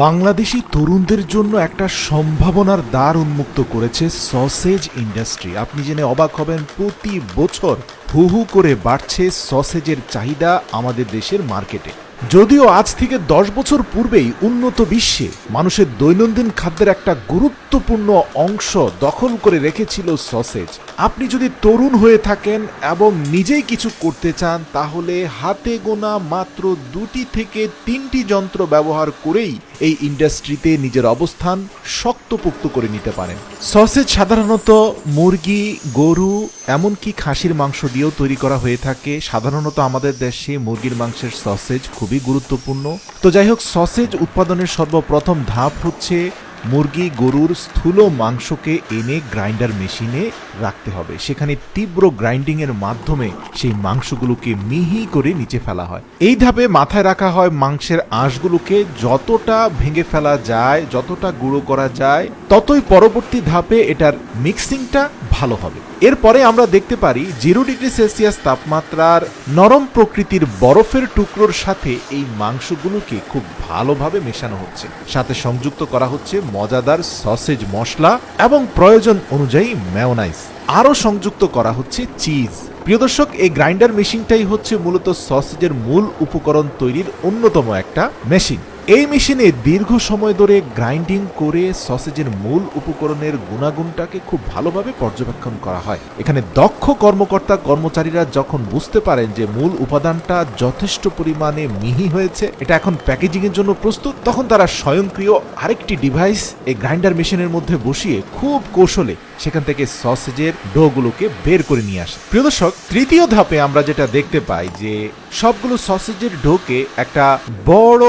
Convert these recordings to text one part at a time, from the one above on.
বাংলাদেশি তরুণদের জন্য একটা সম্ভাবনার দ্বার উন্মুক্ত করেছে সসেজ ইন্ডাস্ট্রি। আপনি জেনে অবাক হবেন, প্রতি বছর হু হু করে বাড়ছে সসেজের চাহিদা আমাদের দেশের মার্কেটে। যদিও আজ থেকে 10 বছর পূর্বেই উন্নত বিশ্বে মানুষের দৈনন্দিন খাদ্যের একটা গুরুত্বপূর্ণ অংশ দখল করে রেখেছিল সসেজ। আপনি যদি তরুণ হয়ে থাকেন এবং নিজেই কিছু করতে চান, তাহলে হাতে গোনা মাত্র 2টি থেকে 3টি যন্ত্র ব্যবহার করেই এই ইন্ডাস্ট্রিতে নিজের অবস্থান শক্তপোক্ত করে নিতে পারেন। সসেজ সাধারণত মুরগি, গরু, এমনকি খাসির মাংস দিয়েও তৈরি করা হয়ে থাকে। সাধারণত আমাদের দেশে মুরগির মাংসের সসেজ খুবই গুরুত্বপূর্ণ। তো যাই হোক, সসেজ উৎপাদনের সর্বপ্রথম ধাপ হচ্ছে মুরগি, গরুর স্থূল মাংসকে এনে গ্রাইন্ডার মেশিনে রাখতে হবে। সেখানে তীব্র গ্রাইন্ডিং এর মাধ্যমে সেই মাংসগুলোকে মিহি করে নিচে ফেলা হয়। এই ধাপে মাথায় রাখা হয় মাংসের আঁশগুলোকে যতটা ভেঙে ফেলা যায়, যতটা গুঁড়ো করা যায়, ততই পরবর্তী ধাপে এটার মিক্সিংটা ভালো হবে। এরপরে আমরা দেখতে পারি 0 ডিগ্রি সেলসিয়াস তাপমাত্রার নরম প্রকৃতির বরফের টুকরোর সাথে এই মাংসগুলোকে খুব ভালোভাবে মেশানো হচ্ছে। সাথে সংযুক্ত করা হচ্ছে মজাদার সসেজ মশলা এবং প্রয়োজন অনুযায়ী মেয়োনাইজ। আরও সংযুক্ত করা হচ্ছে চিজ। প্রিয় দর্শক, এই গ্রাইন্ডার মেশিনটাই হচ্ছে মূলত সসেজের মূল উপকরণ তৈরির অন্যতম একটা মেশিন। এই মেশিনে দীর্ঘ সময় ধরে গ্রাইন্ডিং করে সসেজের মূল উপকরণের গুণাগুণটাকে খুব ভালোভাবে পর্যবেক্ষণ করা হয়। এখানে দক্ষ কর্মকর্তা কর্মচারীরা যখন বুঝতে পারেন যে মূল উপাদানটা যথেষ্ট পরিমাণে মিহি হয়েছে, এটা এখন প্যাকেজিং এর জন্য প্রস্তুত, তখন তারা স্বয়ংক্রিয় আরেকটি ডিভাইস এই গ্রাইন্ডার মেশিনের মধ্যে বসিয়ে খুব কৌশলে সেখান থেকে সসেজের ডোগুলোকে বের করে নিয়ে আসে। প্রিয় দর্শক, তৃতীয় ধাপে আমরা যেটা দেখতে পাই যে সবগুলো সসেজের ডোকে একটা বড়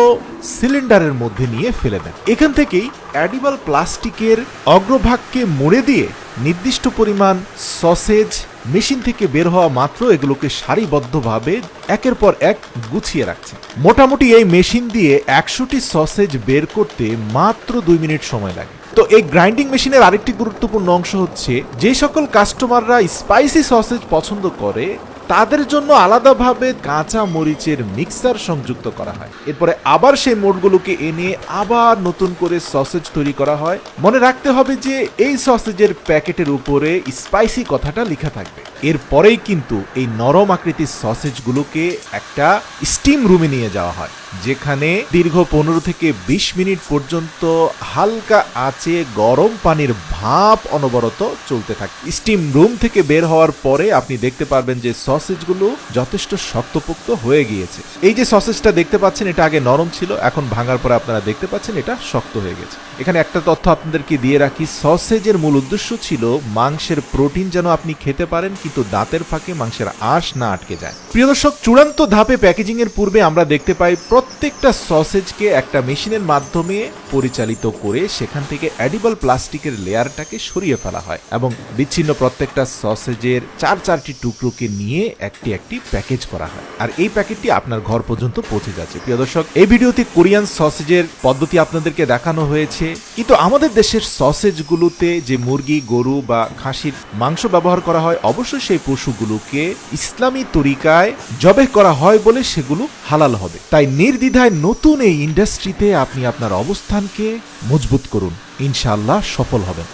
সিলিন্ডারের মধ্যে নিয়ে ফেলে দেন। এখান থেকেই অ্যাডিবল প্লাস্টিকের অগ্রভাগকে মুড়ে দিয়ে নির্দিষ্ট পরিমাণ সসেজ মেশিন থেকে বের হওয়া মাত্র এগুলোকে সারিবদ্ধভাবে একের পর এক গুছিয়ে রাখছে। মোটামুটি এই মেশিন দিয়ে 100টি সসেজ বের করতে মাত্র 2 মিনিট সময় লাগে। তো এই গ্রাইন্ডিং মেশিনের আরেকটি গুরুত্বপূর্ণ অংশ হচ্ছে, যে সকল কাস্টমাররা স্পাইসি সসেজ পছন্দ করে তাদের জন্য আলাদাভাবে কাঁচা মরিচের মিক্সার সংযুক্ত করা হয়। এরপরে আবার সেই মোড়গুলোকে এনে আবার নতুন করে সসেজ তৈরি করা হয়। মনে রাখতে হবে যে এই সসেজের প্যাকেটের উপরে স্পাইসি কথাটা লেখা থাকবে। এরপরেই কিন্তু এই নরম আকৃতির সসেজগুলোকে একটা স্টিম রুমে নিয়ে যাওয়া হয়, যেখানে দীর্ঘ 15 থেকে 20 মিনিট পর্যন্ত হালকা আঁচে গরম পানির ভাপ অনবরত চলতে থাকে। স্টিম রুম থেকে বের হওয়ার পরে আপনি দেখতে পারবেন যে সসেজগুলো যথেষ্ট শক্তপোক্ত হয়ে গিয়েছে। এই যে সসেজটা দেখতে পাচ্ছেন, এটা আগে নরম ছিল, এখন ভাঙার পরে আপনারা দেখতে পাচ্ছেন এটা শক্ত হয়ে গেছে। এখানে একটা তথ্য আপনাদেরকে দিয়ে রাখি, সসেজের মূল উদ্দেশ্য ছিল মাংসের প্রোটিন যেন আপনি খেতে পারেন, কিন্তু দাঁতের ফাঁকে মাংসের আঁশ না আটকে যায়। প্রিয় দর্শক, চূড়ান্ত ধাপে প্যাকেজিং এর পূর্বে আমরা দেখতে পাই প্রত্যেকটা সসেজকে একটা মেশিনের মাধ্যমে পরিচালিত করে সেখান থেকে অ্যাডিবল প্লাস্টিকের লেয়ারটাকে সরিয়ে ফেলা হয় এবং বিচ্ছিন্ন প্রত্যেকটা সসেজের 4-4টি টুকরোকে নিয়ে একটি প্যাকেজ করা হয়। আর এই প্যাকেটটি আপনার ঘর পর্যন্ত পৌঁছে যাচ্ছে। প্রিয় দর্শক, এই ভিডিওতে কোরিয়ান সসেজের পদ্ধতি আপনাদেরকে দেখানো হয়েছে, কিন্তু আমাদের দেশের সসেজগুলোতে যে মুরগি, গরু বা খাসির মাংস ব্যবহার করা হয়, অবশ্যই সেই পশুগুলোকে ইসলামী তরিকায় জবেহ করা হয় বলে সেগুলো হালাল হবে। তাই নির্দ্বিধায় নতুন এই ইন্ডাস্ট্রিতে আপনি আপনার অবস্থানকে মজবুত করুন, ইনশাআল্লাহ সফল হবেন।